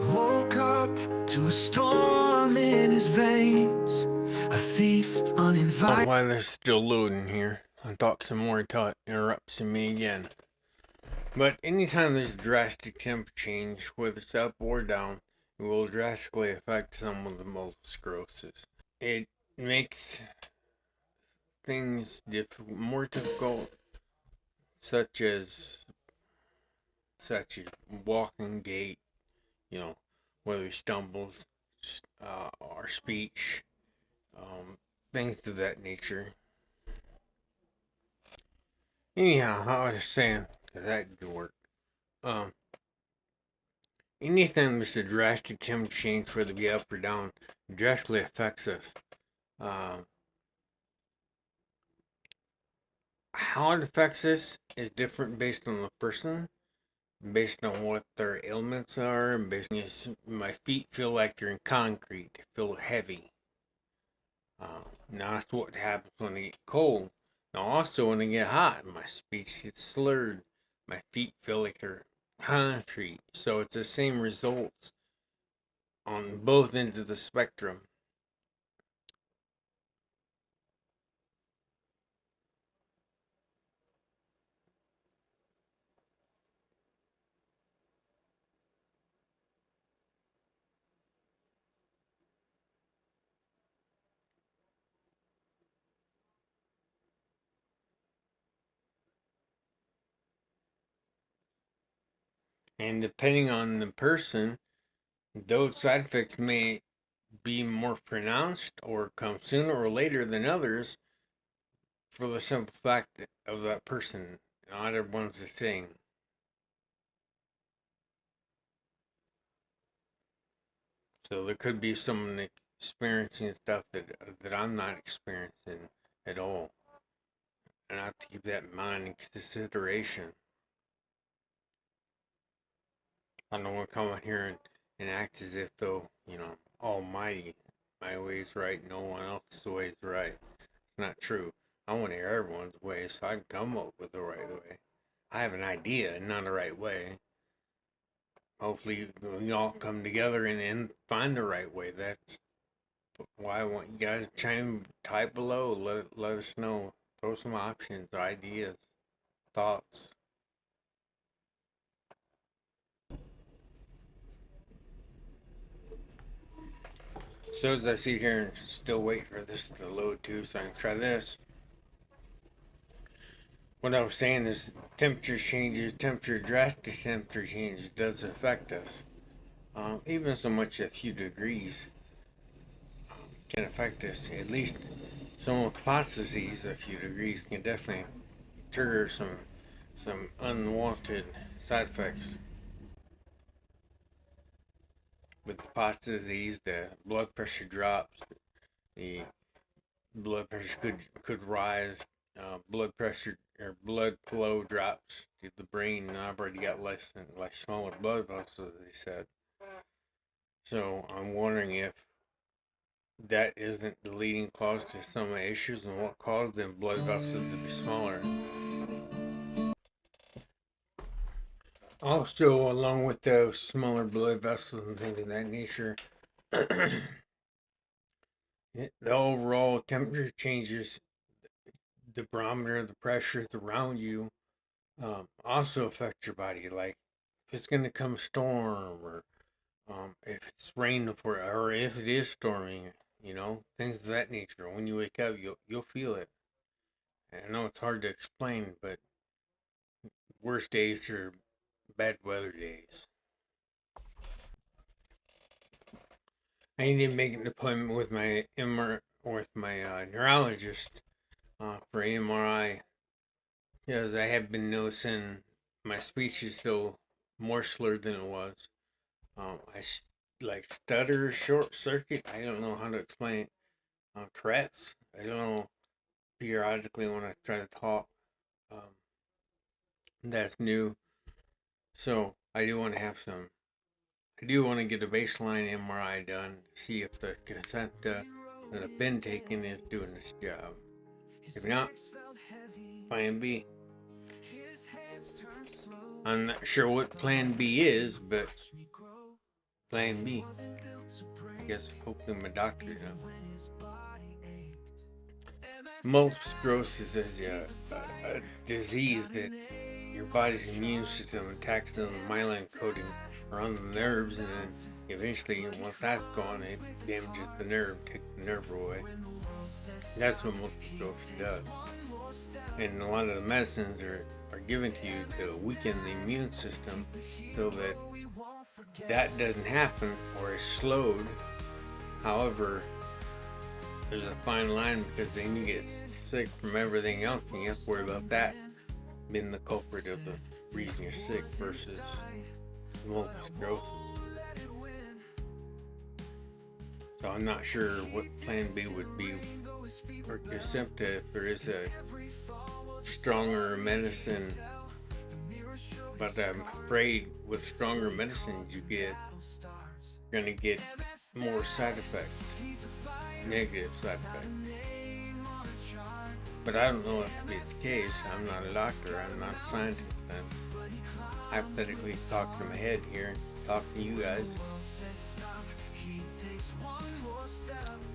Woke up to a storm in his veins, a thief uninvited. While they're still loading here, I'll talk some more until it interrupts me again. But anytime there's a drastic temperature change, whether it's up or down, it will drastically affect someone with multiple sclerosis. It makes things more difficult, such as walking gait, whether he stumbles, or speech, um, things of that nature. Anyhow, how I was saying, 'cause that did work. Um, Anytime there's a drastic temperature change, whether it be up or down, it drastically affects us. Uh, how it affects us is different based on the person, based on what their ailments are, and based on my feet feel like they're in concrete, they feel heavy. Now that's what happens when they get cold. Now also when they get hot, my speech gets slurred, my feet feel like they're concrete. So it's the same results on both ends of the spectrum. And depending on the person, those side effects may be more pronounced or come sooner or later than others for the simple fact of that person. Not everyone's the same. So there could be someone experiencing stuff that I'm not experiencing at all. And I have to keep that in mind and consideration. I don't want to come out here and act as if though, almighty, my way's right, no one else's way's right. It's not true. I want to hear everyone's way so I can come up with the right way. I have an idea and not the right way. Hopefully we all come together and find the right way. That's why I want you guys to type below. Let us know. Throw some options, ideas, thoughts. So as I sit here and still wait for this to load too, so I can try this. What I was saying is drastic temperature changes does affect us. Even so much a few degrees can affect us. At least someone with Potts disease, a few degrees can definitely trigger some unwanted side effects. With Potts disease, the blood pressure drops. The blood pressure could rise. Blood pressure or blood flow drops to the brain. And I've already got smaller blood vessels, they said. So I'm wondering if that isn't the leading cause to some of the issues and what caused them blood vessels to be smaller. Also, along with those smaller blood vessels and things of that nature, the overall temperature changes, the barometer, the pressures around you also affect your body. Like if it's going to come storm, or if it's raining or if it is storming, things of that nature. When you wake up, you'll feel it. And I know it's hard to explain, but worst days are bad weather days. I need to make an appointment with my neurologist for MRI because I have been noticing my speech is still more slurred than it was. I like stutter, short circuit. I don't know how to explain it. Tourette's. I don't know. Periodically, when I try to talk, um, that's new. So I do want to have some. I do want to get a baseline MRI done, see if the placenta that I've been taking is doing its job. If not, plan B. I'm not sure what plan B is, but Plan B. I guess hopefully my doctor knows. Multiple sclerosis is a disease that your body's immune system attacks the myelin coating around the nerves, and then eventually, once that's gone, it damages the nerve, takes the nerve away. That's what multiple sclerosis does. And a lot of the medicines are given to you to weaken the immune system so that that doesn't happen or is slowed. However, there's a fine line, because then you get sick from everything else and you have to worry about that being the culprit of the reason you're sick versus multiple sclerosis. So I'm not sure what plan B would be for Kesimpta if there is a stronger medicine, but I'm afraid with stronger medicines you're gonna get more side effects, negative side effects. But I don't know if it's the case. I'm not a doctor, I'm not a scientist. I'm hypothetically talking to my head here and talking to you guys.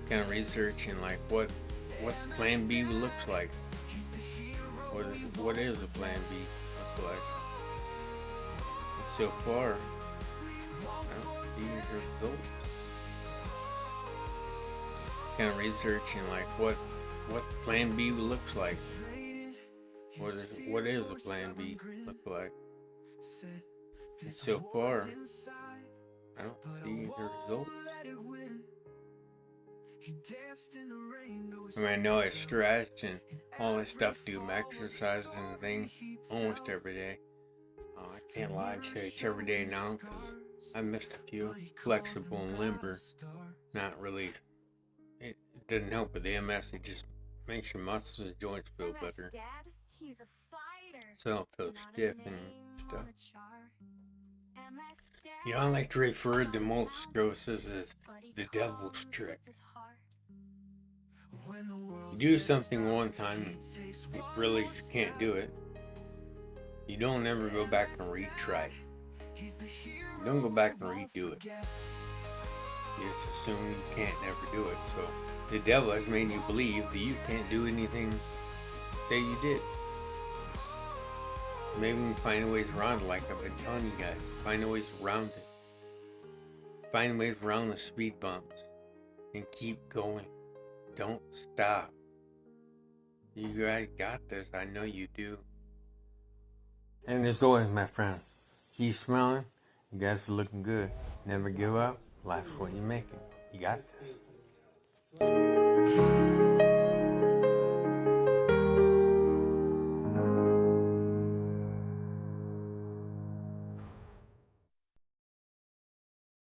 Kind of researching like what plan B looks like. What is a plan B look like? And so far, I don't see the results. Kind of researching like what plan B looks like. What is a plan B look like? And so far, I don't see the results. I mean, I know I stretch and all this stuff, do my exercise and thing almost every day. I can't lie and say it's every day now, because I missed a few. Flexible and limber, not really. It doesn't help with the MS. It just makes your muscles and joints feel better, so I don't feel stiff and stuff. You know, I like to refer to multiple sclerosis as the devil's trick. You do something one time, you realize you can't do it. You don't ever go back and retry it. You don't go back and redo it. You just assume you can't never do it. So the devil has made you believe that you can't do anything that you did. Maybe we can find ways around it, like I've been telling you guys. Find ways around it. Find ways around the speed bumps. And keep going. Don't stop. You guys got this. I know you do. And as always, my friend, keep smiling. You guys are looking good. Never give up. Life's what you make it. You got this.